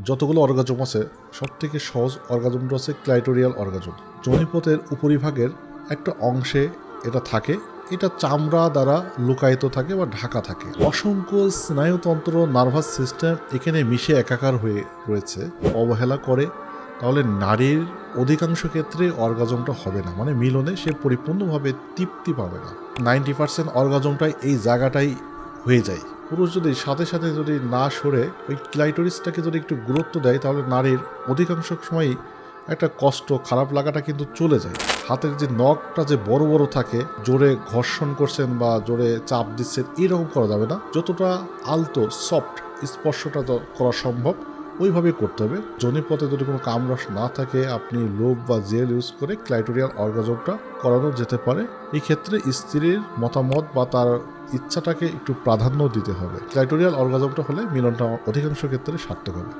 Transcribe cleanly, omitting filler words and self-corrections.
যতগুলো অর্গাজম আছে সবথেকে সহজ অর্গাজমটা হচ্ছে ক্লাইটোরিয়াল অর্গাজম। যোনিপথের উপরিভাগের একটা অংশে এটা থাকে, এটা চামড়া দ্বারা লুকায়িত থাকে বা ঢাকা থাকে। অসংখ্য স্নায়ুতন্ত্র, নার্ভাস সিস্টেম এখানে মিশে একাকার হয়ে রয়েছে। অবহেলা করে তাহলে নারীর অধিকাংশ ক্ষেত্রে অর্গাজমটা হবে না, মানে মিলনে সে পরিপূর্ণভাবে তৃপ্তি পাবে না। 90% অর্গাজমটাই এই জায়গাটাই হয়ে যায়। পুরুষ যদি সাথে সাথে যদি না সরে ওই ক্লাইটোরিসটাকে যদি একটু গুরুত্ব দেয়, তাহলে নারীর অধিকাংশ সময়ই একটা কষ্ট, খারাপ লাগাটা কিন্তু চলে যায়। হাতের যে নখটা যে বড় বড় থাকে, জোরে ঘর্ষণ করছেন বা জোরে চাপ দিচ্ছেন এরকম করা যাবে না। যতটা আলতো সফট স্পর্শটা করা সম্ভব ওইভাবে করতে হবে। যোনিপথে যদি কোনো কামরস না থাকে, আপনি লোভ বা জেল ইউজ করে ক্লাইটোরিয়াল অর্গাজমটা করানো যেতে পারে। এই ক্ষেত্রে স্ত্রীর মতামত বা তার ইচ্ছাটাকে একটু প্রাধান্য দিতে হবে। ক্লাইটোরিয়াল অর্গাজমটা হলে মিলনটা অধিকাংশ ক্ষেত্রে সার্থক হবে।